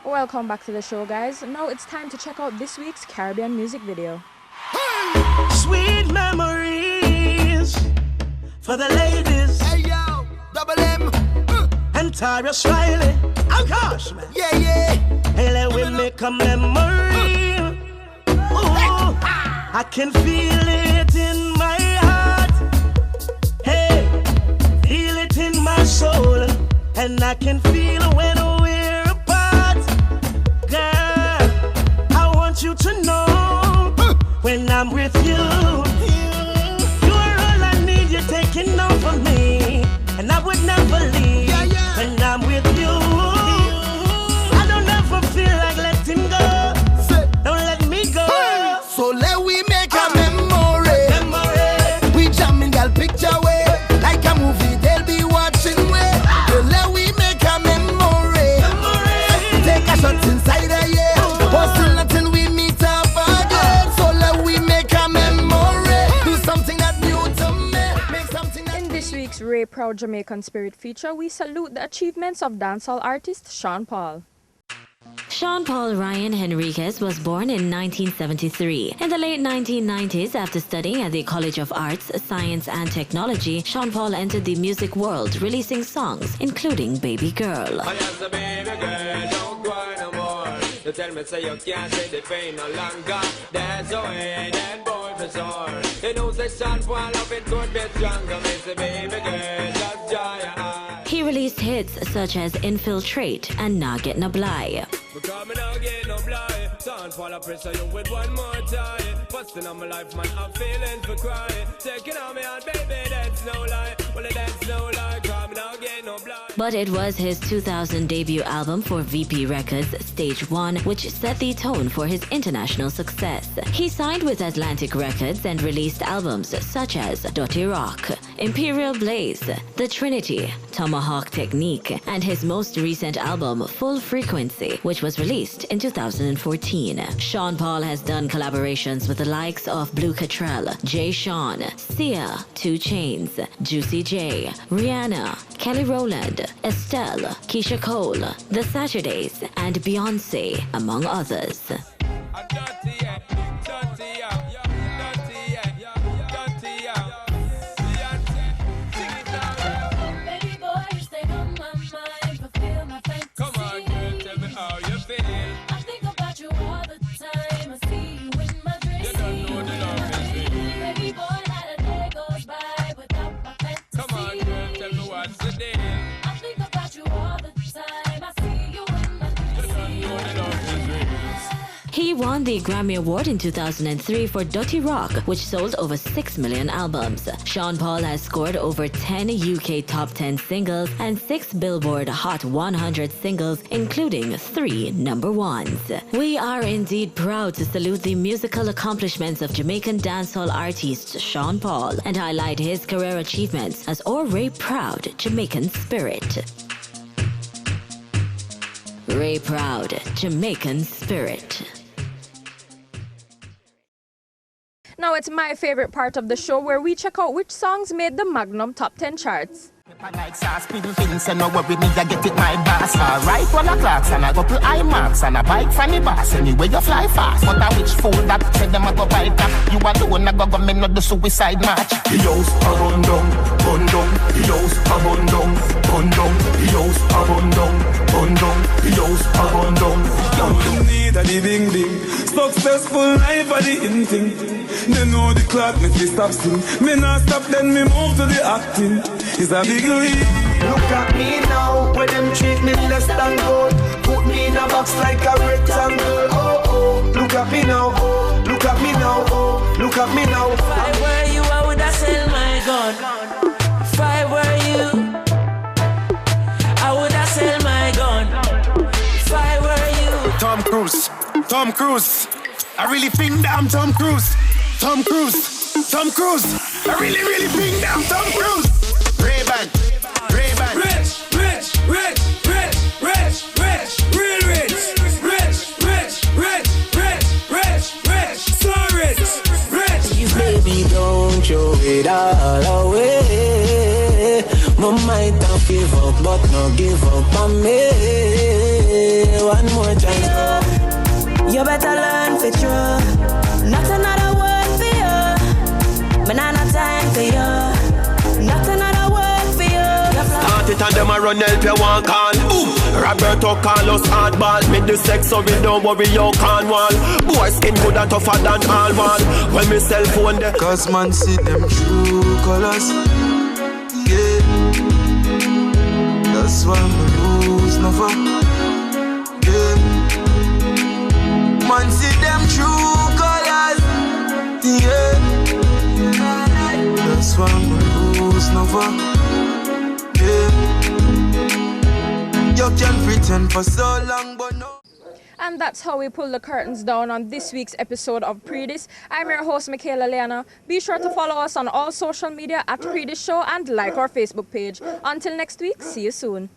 Welcome back to the show, guys. Now it's time to check out this week's Caribbean music video. Sweet memories for the ladies. Hey yo, Double M. And Tyrus Riley. Oh gosh, man. Yeah, yeah. Hey, let we make a memory. Ooh, I can feel it in my heart. Hey, feel it in my soul. And I can feel when we're apart. Girl, I want you to know when I'm with you, you're all I need. You're taking over me, and I would never leave. When I'm with you, I don't ever feel like letting go. Don't let me go. So let we make a memory. We jamming girl picture way, like a movie they'll be watching way. So let we make a memory. Take a shot inside a year, but still nothing we meet up again. So let we make a memory. Do something that new to me. Make something that In this week's Ray Proud Jamaican Spirit feature, we salute the achievements of dancehall artist Sean Paul. Sean Paul Ryan Henriquez was born in 1973. In the late 1990s, after studying at the College of Arts, Science and Technology, Sean Paul entered the music world, releasing songs, including Baby Girl. I am the baby girl, don't cry no more. You tell me say you can't say the pain no longer. There's a way that boy for sure. You know say Sean Paul love it could be stronger. Me say baby girl, just dry your eyes. He released hits such as Infiltrate and Nah Get No Bly. Because me now get no blind. Sean Paul I pressure you with one more time. Busting on my life man, I'm feeling for crying. Taking on me out baby, that's no lie. Well that's no lie, cause me now get no blind. But it was his 2000 debut album for VP Records, Stage 1, which set the tone for his international success. He signed with Atlantic Records and released albums such as Dirty Rock, Imperial Blaze, The Trinity, Tomahawk Technique, and his most recent album, Full Frequency, which was released in 2014. Sean Paul has done collaborations with the likes of Blue Catrell, Jay Sean, Sia, 2 Chainz, Juicy J, Rihanna, Kelly Rowland, Estelle, Keisha Cole, The Saturdays, and Beyonce, among others. He won the Grammy Award in 2003 for Dirty Rock, which sold over 6 million albums. Sean Paul has scored over 10 UK Top 10 singles and 6 Billboard Hot 100 singles, including 3 number ones. We are indeed proud to salute the musical accomplishments of Jamaican dancehall artist Sean Paul and highlight his career achievements as our Ray Proud Jamaican Spirit. Ray Proud Jamaican Spirit. Now it's my favorite part of the show where we check out which songs made the Magnum Top 10 charts. like sauce, people say no worry, me I get it my boss. Alright, 1 o'clock, and I go to IMAX, and I bike from the boss. Anyway, you fly fast, but I which fool that said them I go bike that. You alone, I go me not the suicide match. The house a run down, run down. The house a run down, run down. The house a run down, run down. The house a run down. You need a ding ding. Successful life are the in thing. They know the clock, make me stop sing. Me not stop, then me move to the acting. It's a big league. Look at me now, where them treat me less than gold. Put me in a box like a rectangle. Oh, oh, look at me now, oh, look at me now, oh, look at me now. If I were you, I would have sell my gun. If I were you, I would have sell my gun. If I were you. Tom Cruise, Tom Cruise. I really think that I'm Tom Cruise. Tom Cruise, Tom Cruise. I really think that I'm Tom Cruise. Ray-Ban, Ray-Ban. Rich, rich, rich, rich, rich, rich, real rich. Rich, rich, rich, rich, rich, rich, so rich, rich. Baby, don't throw it all away. My mind don't give up, but no give up on me. One more them a run help you one call. Roberto Carlos hardball. Me the sex so we don't worry you can't wall. Boy skin good and tougher than all wall. When me cell phone there. Cause man see them true colors. Yeah. That's why me lose never. Yeah. Man see them true colors. Yeah. That's why me lose never. Yeah. You can pretend for so long, but no. And that's how we pull the curtains down on this week's episode of Predis. I'm your host, Michaela Leana. Be sure to follow us on all social media at Predis Show and like our Facebook page. Until next week, see you soon.